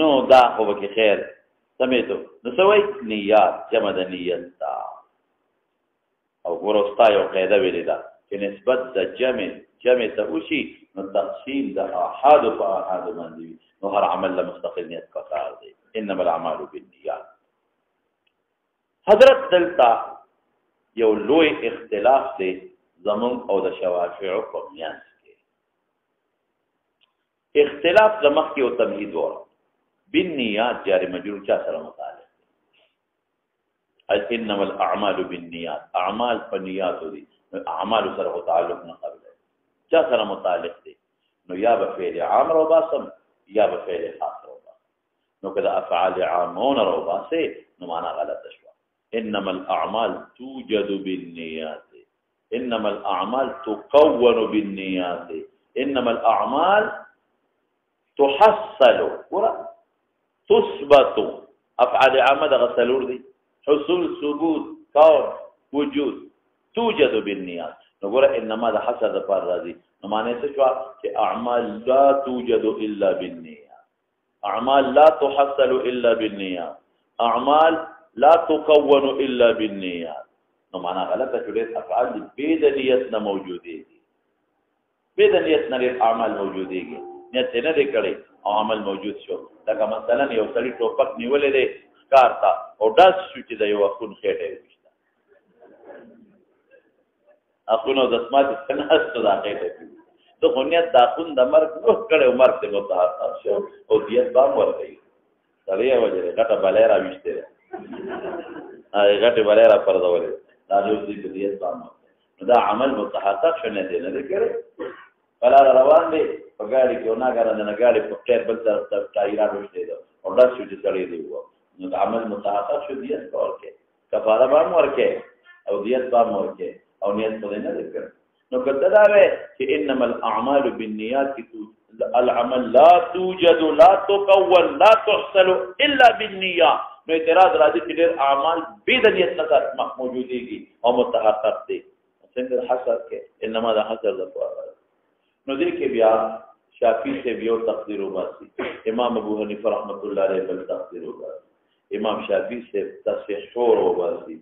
نو دا خو به خیر سمېته نو سوي نیت جمع د نیت تا او ورستا یو قاعده ویل دا چې نسبت د جمع ته وشي نو تقسیم د احاد په احاد باندې نو هر عمل له مستقل نیت کار دی انما الاعمال بالنیات حضرت دلتا یو لوی اختلاف دی زمون او د شوافیع په میانس کې اختلاف زمخ کې او تمهید و بالنیات جاری مجرور چا سره متعلق دی انما الاعمال بالنیات اعمال په نیات دي اعمال سره تعلق نه قبل چا سره متعلق دي نو یا به فعل عام رو باسم یا به فعل خاص رو باسم نو کله افعال عامون رو باسه نو معنا غلط شو انما الاعمال توجد بالنیات انما الاعمال تكون بالنيات انما الاعمال تحصل ورا تثبت افعال عامه غسلور دي حصول ثبوت كون وجود توجد بالنيات نقول انما ده حسب پر راضي نو معنی څه شو چې اعمال لا توجد الا بالنيات اعمال لا تحصل الا بالنيات اعمال لا تكون الا بالنيات نو معنا غلطه جوړه افعال دي بيد نیت نه موجودي دي بيد نیت نه اعمال موجودي دي نیت نه لري کړي عمل موجود شو دا مثلا یو سړی ټوپک نیولې دي کارتا او داس شو چې د یو خون خېټه وشته اخونو د سماج څخه ستاسو د خېټه د غنیت د خون د مرګ نو کړي عمر ته متعلق شو او دیت با ورغی سړی وجه غټه بلای را وشته هغه غټه بلای را پردولې دا دوی په دې باندې دا عمل متحقق شونه دي نه کړي بلا روان دي په ګاډي کې نه غره نه ګاډي په ټیر بل طرف ته ټایرا وشته دي او دا چې سړی دی وو نو عمل متحقق شو دي کول کې کفاره به ورکه او دیت به ورکه او نیت په نه کړي نو کته دا وې چې انما الاعمال بالنیات العمل لا توجد لا تكون لا تحصل الا بالنیات نو اعتراض راځي چې ډېر اعمال بې د نیت نه موجوديږي او متحقق دي څنګه حصر کې انما دا حصر د نو دې کې بیا شافعي سے بیا تقدیر وباسي امام ابو حنیفه رحمۃ اللہ علیہ بل تقدیر وباسي امام شافعي سے تصحیح وباسي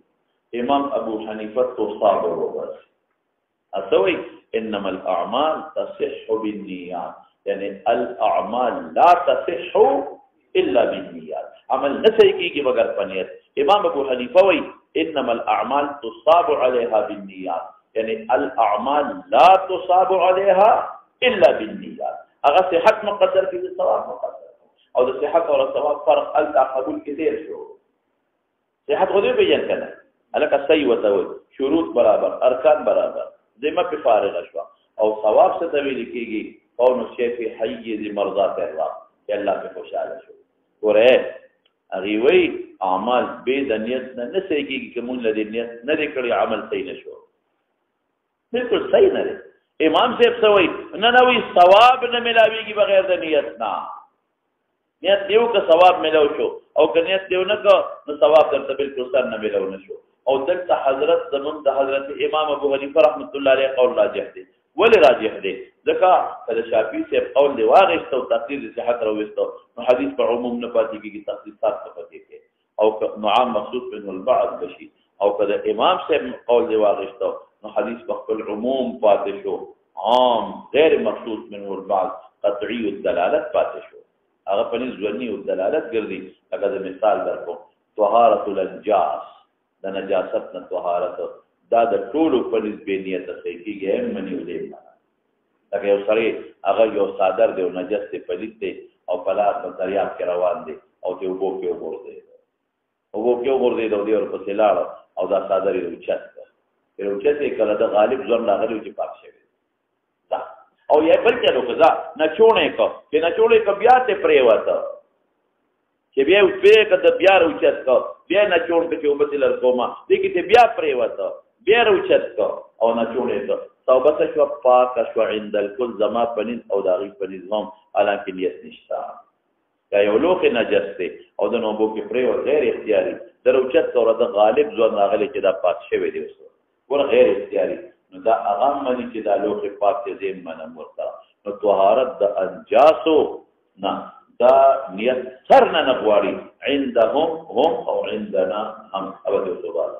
امام ابو حنیفه تصاب وباسي اسوي انما الاعمال تصح بالنيات يعني الاعمال لا تصح الا بالنيات عمل نسي کیږي بغیر پنیت. امام ابو حنیفه وی انما الاعمال تصاب عليها بالنيات يعني الاعمال لا تصاب عليها الا بالنيات. هغه صحت مقدر کې ثواب مقدر او د صحت او ثواب فرق ال قبول کثیر شو. صحت خو دې بیان کنه الکه صحیح وتوي شروط برابر ارکان برابر ذمہ په فارغ شو او ثواب څه تویل کیږي او نو شی فی حیز مرضات الله چې الله په خوشاله شو. ګوره هغه وی اعمال به د نیت نه صحیح کیږي کوم لدی نیت نه کړی عمل صحیح نشو بالکل صحیح نه دی. امام صاحب سوئی نه نوې ثواب نه ملاويږي بغیر د نیت نه. نیت دیو که ثواب ملاو شو او که نیت دیو نه که نو ثواب درته بالکل سر نه ملاو نشو. او دلته حضرت زمون د حضرت امام ابو حنیفه رحمت الله علیه قول راجح دی. ولی راجح دی؟ ځکه کله شافعي صاحب قول دی واغښت او تقریر صحت راوستو نو حدیث په عموم نه پاتې کیږي تخصیصات څه پاتې کیږي او نو عام مخصوص منه البعض بشي او کله امام صاحب قول دی واغښتو نو حدیث په خپل عموم پاتې شو عام غیر مخصوص منه البعض قطعي الدلالت پاتې شو. هغه په نس ځونی الدلالت ګرځي. لکه د مثال درکو طهارت الانجاس د نجاست نه طهارت دا د ټولو په نسبت نیت صحیح کیږي منی ولې لکه یو سړی هغه یو صادر دی او نجس دی پلیت دی او پلاس په دریاب کې روان دی او ته وبو کې وګورځي دا دی ورپسې لاړ او دا صادر یې اوچت کړ اوچت یې کړه د غالب ځون راغلی چې پاک شوی دا او یې بل چلو کزا نه چوڼې کو چې نه چوڼې کو بیا ته پرې وته چې بیا په کده بیا اوچت کو بیا نه چوڼ کې وبته لر کومه دې کې بیا پرې وته بیا اوچت کو او نه چوڼې کو توبه شو پاک شو عند الكل زما پنځ او داغي پنځ هم حالانکه نیت نشتا یا یو لوخ نجس دی او د نوبو کې پرې او غیر اختیاري دروچت اور د غالب ځوان راغلی چې دا پاک شوی دی ور غیر اختیاري نو دا هغه مانی چې دا لوخ پاک ته زم منه مرتا نو طهارت د انجاسو نه دا نیت سر نه غواړي عندهم هم او عندنا هم ابد الصبات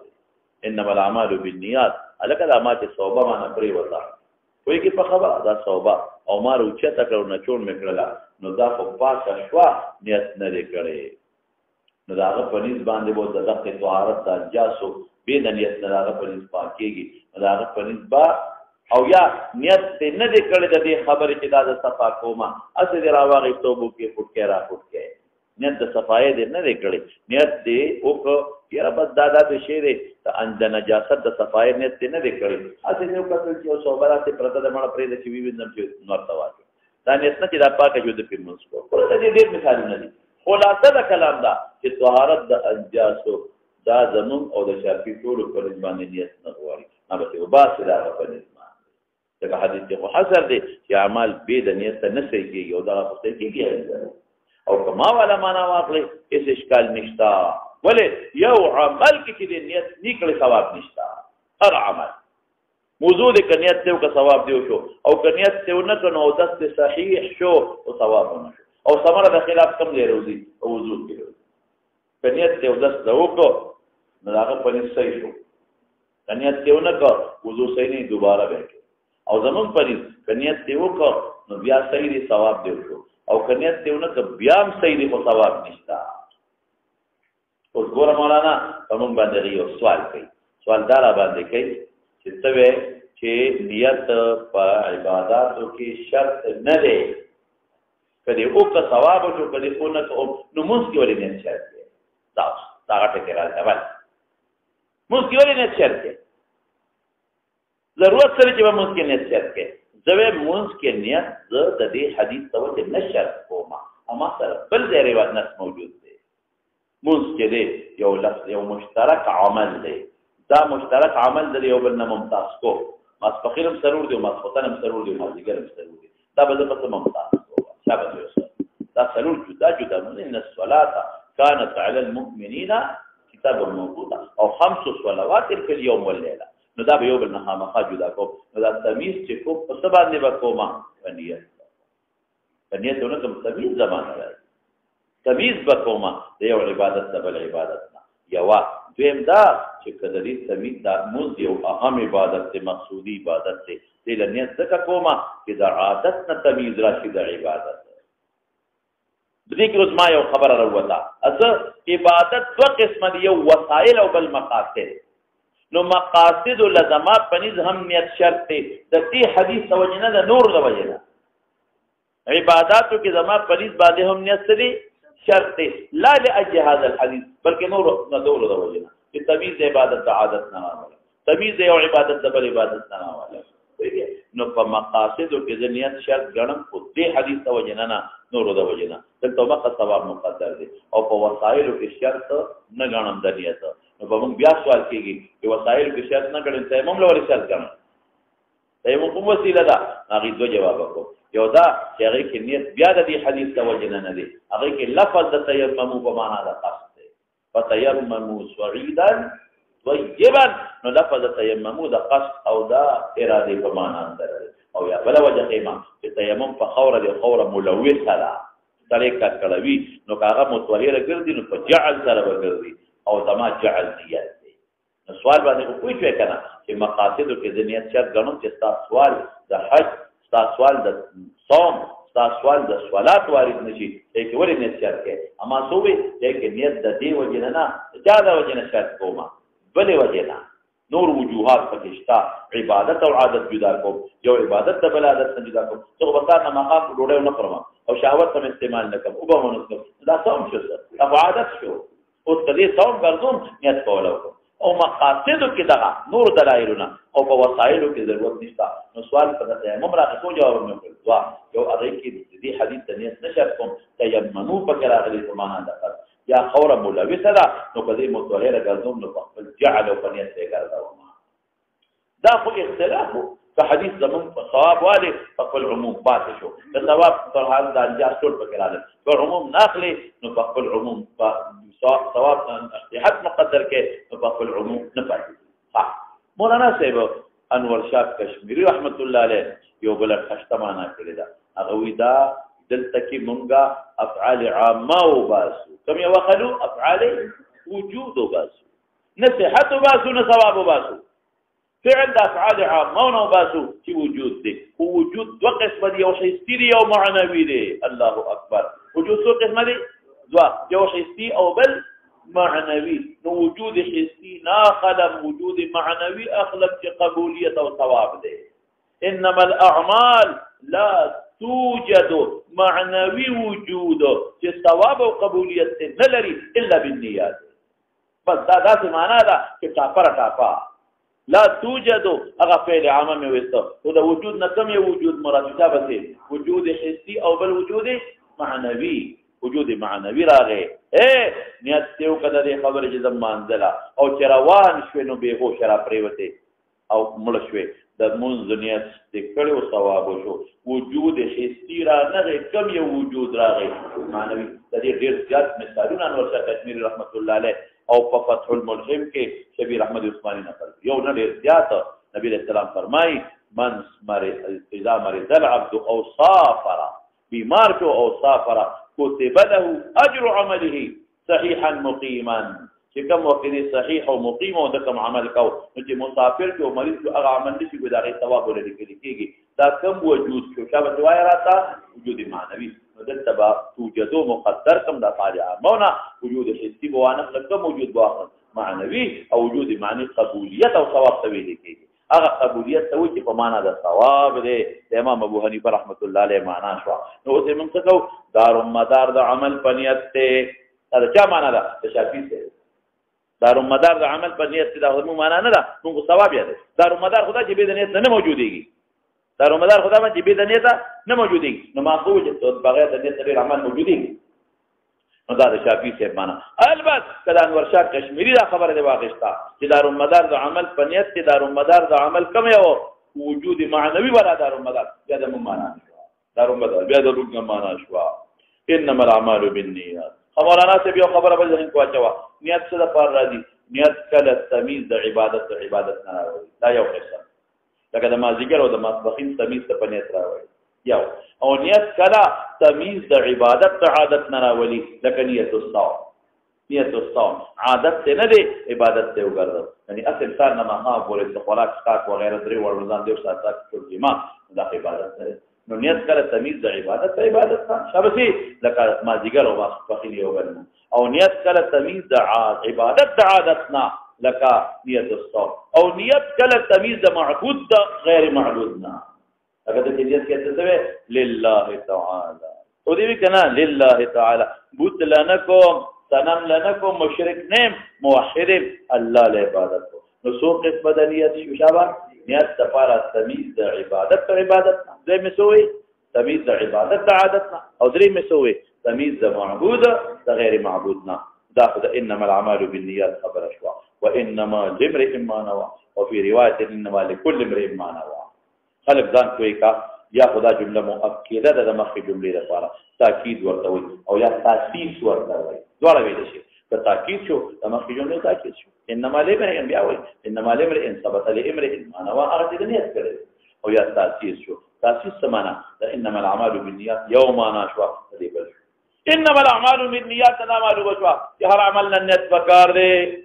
انما الاعمال بالنيات الکه د اعمال صوبه معنا پرې وتا کوئی کې په خبره دا صوبه او مار اوچته کړو نه چون میکړه نو دا په پاکه شوا نیت نه لري نو دا هغه پنځ باندې وو د دغه طهارت د جاسو به د نیت نه هغه پنځ پاکيږي دا هغه پنځ با او یا نیت نه دې کړی د دې خبره چې دا د صفا کومه اصل دی راوغی توبو کې فوټ کې را فوټ کې نیت د صفای دې نه دې کړی نیت دې او کو یاره بس دادا ته شی دی ته انځ نجاست د صفای نیت دې نه دې کړی اصل یو کتل چې او صوبراته پرته د مړ پرې د چې وی وینم چې نور تواجه دا نیت نه چې دا پاکه جو د پیمنس کو پرته دې ډېر مثالونه دي خلاصه د کلام دا چې طهارت د انجاسو دا زمون او د شافعي ټول په باندې نیت نه غواړي نه به وباسه دا په نسبت دا حدیث کې حاضر دي چې اعمال به د نیت نه صحیح کیږي او دا خو صحیح کیږي او کما والا معنا واخلي اس اشکال نشتا ولې یو عمل کې چې د نیت نکړي ثواب نشتا هر عمل موضوع د کنیت ته او ثواب دی شو او کنیت ته نه کنو او دست صحیح شو او ثواب نه شو او ثمره د خلاف کم دی روزي او وضو کې کنیت ته او دست دو کو نه هغه پنځ صحیح شو کنیت ته نه کو وضو صحیح نه دوباره وکړي او زمون پنځ کنیت ته وکړو نو بیا صحیح دی ثواب دی شو او کنیت ته نه ک بیا هم صحیح دی خو ثواب نشتا او ګور مولانا کوم باندې یو سوال کوي سوال دار باندې کوي چې ته چې نیت په عبادتو کې شرط نه دی کله او که ثواب او کله کو نه نو موږ کې ولې نه شرط دی دا هغه ټکی راځي بل موږ کې ولې نه شرط دی ضرورت سره چې موږ کې نه شرط دی زوی موږ کې نیت د دې حدیث ته ولې نه شرط کوما اما سره بل ځای روایت نس موجود دی موږ کې دی یو لفظ یو مشترک عمل دی دا مشترک عمل دی یو بل نه ممتاز کو ماسپخیرم سرور دی ماسپختنم سرور دی مازیګرم سرور دی دا به په ممتاز کو شابه یوسف دا سرور جدا جدا نه ان الصلاه كانت على المؤمنين كتابا موقوتا او 5 صلوات في اليوم والليله نو دا به یو بل نه مخا جدا کو نو دا تمیز چې کو په سبا باندې وکوما پنیت ونه کوم تمیز زمانه راځي تمیز بکوما د یو عبادت د بل عبادت نه یوا دویم دا چې کله دې تمیز دا موږ یو اهم عبادت دی مقصودی عبادت دی د لنیت ځکه کوما چې د عادت نه تمیز راشي د عبادت دې کې روز ما یو خبره راوته اصل عبادت دو قسم دی یو وسایل او بل مقاصد نو مقاصد لزمات پنځ هم نیت شرط دی د دې حدیث توجنه د نور د وجنه عباداتو کې زمات پنځ باندې هم نیت دی شرط لا لاجل هذا الحديث بلکې نور نه دور د وجنه چې تمیز عبادت د عادت نه راوړي تمیز یو عبادت د بل عبادت نه راوړي نو په مقاصدو کې ځنیت شرط ګڼم خو دې حدیث د وجنه نه نور د وجنه دلته مقصد ثواب مقدر دی او په وسایلو کې شرط نه ګڼم د نیت نو په موږ بیا سوال کېږي چې وسایلو کې شرط نه ګڼم تیمم لوري شرط ګڼم تیمم کوم وسیله ده هغه دوه جواب وکړو یو دا چې هغه کې نیت بیا د دې حدیث د وجنه نه دی هغه کې لفظ د تیمم په معنا د قصد دی فتیمموا صعیدا طیبا نو لفظ د تیمم د قصد او د اراده په معنا سره او یا بل وجه ایما چې تیمم په خوره دی خوره ملوثه ده طریقه کړوي نو هغه متوهره ګرځي نو په جعل سره وګرځي او زما جعل نیت دی نو سوال باندې کوی څه کنه چې مقاصد کې د نیت شرط غنوم چې تاسو سوال د حج تاسو سوال د صوم تاسو سوال د صلات وارد نشي چې ولې نیت شرط کې اما سوې چې نیت د دې وجه نه چا د وجه نه شرط کومه بلې وجه نه نور وجوهات پکشتا عبادت او عادت جدا کوم یو عبادت د بل عادت نه جدا کوم څو وخت نه مقام ډوډۍ نه پرما او شهوت هم استعمال نه کوم او به ونه دا صوم شو اب عادت شو او کدي صوم ګرځوم نیت کولو او مقاصدو کې دا نور دلایلونه او په وسایلو کې ضرورت نشته نو سوال په دې ممره څو جواب مې کړ دوا یو هغه کې دې حدیث ته نیت نشر کوم تیمنو په کې راغلي په معنا ده یا خوره ملوثه ده نو په دې متوهره ګرځوم نو خپل جعل او پنیت یې ګرځوم دا خو اختلاف که حدیث زمون په ثواب والے خپل عموم پاتې شو د ثواب تر حال د انجاز ټول پکې راځي په عموم ناخلي نو خپل عموم ثواب صحت مقدر کې نو خپل عموم نه پاتې ها مولانا صاحب انور شاه کشمیری رحمت الله علیه یو بل خشتمانه کړی دا هغه وی دا دلته کې مونږه افعال عامه او باسو کوم یو خلو افعال وجود او باسو نه صحت او باسو نه ثواب او باسو فعل د افعال عامه او باسو چې وجود دی او وجود دو قسم دی او حسي او معنوي دی الله اکبر وجود څو قسم دی دوا یو حسي او بل معنوي نو وجود حسي ناخلم وجود معنوي اخلم چې قبولیت او ثواب دی انما الاعمال لا توجد معنوي وجود چې ثواب او قبولیت نه لري الا بالنیات بس دا څه معنا ده چې ټاپا لا توجد هغه فعل عام مې وسته او د وجود نه کم یو وجود مرادفه به وجود حسي او بل وجود معنوي وجود معنوي راغی نیت یو کده د خبره چې زمانځلا او چې روان شوي نو به هوش را پریوته او مړ شوي د منځ نیت د کړو ثواب شو وجود حسي را نه کم یو وجود راغی معنوي د دې ډېر زیات مثالونه انور شاه کشمیری رحمت الله علیه او په فتح الملهم کې شبیر احمد عثماني نقل یو نه ډېر زیات نبی رسول الله فرمایي من اذا مرض العبد او سافر بیمار شو او سافر كتب له اجر عمله صحيحا مقيما چې کوم وخت دې صحیح او مقیم او د کوم عمل کو چې مسافر کې او مریض کې هغه عمل نشي ګذاري دغه ثواب ولري کېږي دا کوم وجود شو شابه روایت راته وجود معنوي د تبع توجدو مقدر کوم د فاجعه مونا وجود حسي بوانه کوم وجود واخر معنوي او وجود معنی قبولیت او ثواب تویل کېږي هغه قبولیت ته وي چې په معنا د ثواب دی د امام ابو حنیفه رحمت الله علیه معنا شو نو اوس موږ څه کوو دار مدار د عمل په نیت ته دا چا معنا ده شافعي ته دار مدار د عمل په نیت ته دا هم معنا نه ده موږ ثواب یې ده دار مدار خدا چې به د نیت نه موجوديږي دار مدار خدا باندې به د نیت نه موجوديږي نو ماخوج ته بغیر د نیت د عمل موجوديږي نو دا د شافعي ته معنا البته کله انور شاه کشمیری دا خبره دی واغښتا چې دار مدار د عمل په نیت ته دار مدار د عمل کوم یو وجود معنوي ولا دار مدار بیا د معنا دار مدار بیا د لوګ معنا شو انما الاعمال بالنیات مولانا سے بیا خبره به ځین کو اچوا نیت څه د پر راځي نیت کله تمیز د عبادت نه راوړي دا یو قسم لکه د مازیګر او د ماسپخین تمیز ته په نیت راوړي یو او نیت کله تمیز د عبادت د عادت نه راولي لکه نیت الصوم نیت الصوم عادت ته نه دی عبادت ته وګرځي یعنی اصل انسان نه ما بولې خوراک اسکات وغیرہ درې ور روزان دی او ساتات کوي ما دا عبادت نه نو نیت کله تمیز د عبادت ته عبادت شابسي لکه ما دیګر او فقینی وګرځي او نیت کله تمیز د عبادت د عادت نه لکه نیت الصوم او نیت کله تمیز د معبود د غیر معبود نه اگر د نیت کې څه څه لله تعالی او دی کنا لله تعالی بوت لنکم صنم لنکم مشرک نیم موحد الله له عبادت نو سو قسم د نیت شابه نیت لپاره تمیز د عبادت ته عبادت زي مسوي تمیز د عبادت د عادتنا او درې مسوي تمیز د معبود د غیر معبودنا دا خدای انما الاعمال بالنیات خبر شوا وانما لامرئ ما نوى وفي روايه انما لكل امرئ ما نوى خلق ځان کوي کا یا خدا جمله مؤکده د مخکې جملې لپاره تاکید ورته وي او یا تاسیس ورته وي دواړه ویل شي که تاکید شو د مخکې جملې تاکید شو انما لامرئ بیا وي انما لامرئ ثبت لامرئ ما نوى هغه د نیت کړی او یا تاسیس شو تاسیس څه معنا د انما الاعمال بالنیات یوم نشوا دې بل انما الاعمال بالنیات نه معلومه شو چې هر عمل نه نیت وکړ دې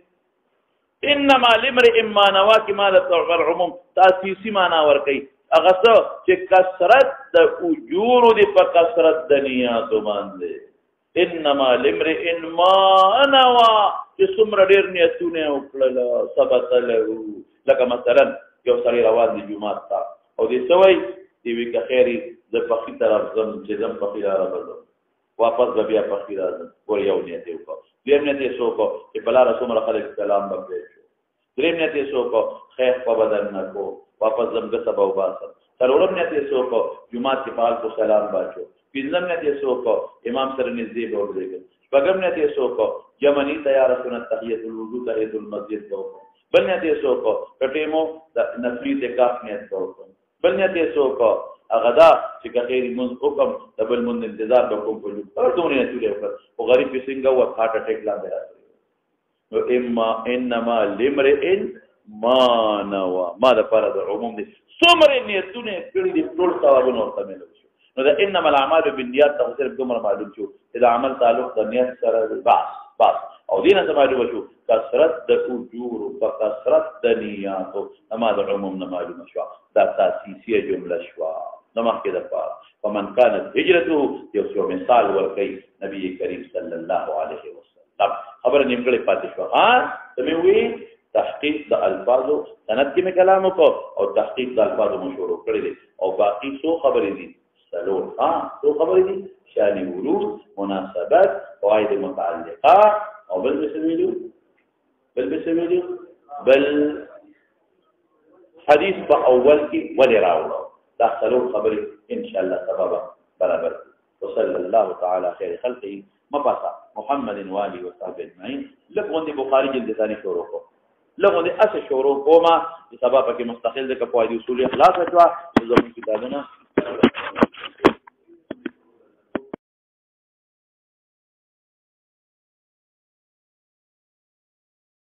انما لامرئ ما نوى کی ما د عموم تاسیسی معنا ور کوي هغه څه چې کثرت د اجور دی په کثرت د نیات باندې انما لامرئ ما نوى چې څومره ډېر نیتونه وکړل ثبت له لکه مثلا یو سړی روان دی جمعه ته او دې سوي دی وی که خیری د پخې طرف زم چې زم پخې راځم واپس بیا پخې راځم ور یو نیت وکړ دې نیت یې سو کو چې بلا رسول خلک سلام وکړي دریم نیت یې سو کو خیر په بدن نه کو واپس زمګه سبا وباسه څلورم نیت یې سو کو جمعه کې پال کو سلام باچو پنځم نیت یې سو کو امام سره نږدې به ورغلی شپږم نیت یې سو کو یمنی تیار سنت تحیت الوضو تحیت المسجد کو بل نیت یې سو کو کټیمو د نفلی اعتکاف نیت کو بل نیت یې سو کو اغدا چې کخیر من حکم دبل من انتظار کوم په لور اور دوه نیت لري او غریب څنګه و هارت اٹیک لاندې راځي نو اما انما لامرئ ما نوى ما د فرض عموم دي څومره نیتونه کړي دي ټول ثوابونه ورته ملو شو نو دا انما الاعمال بالنیات ته صرف دومره معلوم شو چې دا عمل تعلق د نیت سره بس او دینه څه معلوم شو کثرت د اجور او کثرت د نیات اما د عموم نه معلوم شو دا تاسیسیه جمله شو نو مخکې د پاره ومن كانت هجرته یو مثال ورکړي نبی کریم صلی الله علیه وسلم خبر نیمګړې پاتې شو ها ته وی تحقیق د الفاظو سند کې مې کلام وکړ او تحقیق د الفاظو مشورو کړی دي او باقي څو خبرې دي سلور څو خبرې دي شان ورود مناسبات قواعد متعلقه او بل بسویلو بل حدیث په اول کې ولې راوړو دا سلور خبرې ان شاء الله سبب برابر وصلی الله تعالی خیر خلقه مبارک محمد و علی و صحبه اجمعین لغون بخاری جلد ثانی شروع کو لغون اس شروع کوما سبب کې مستقل د قواعد اصول اخلاص شوا زموږ کتابونه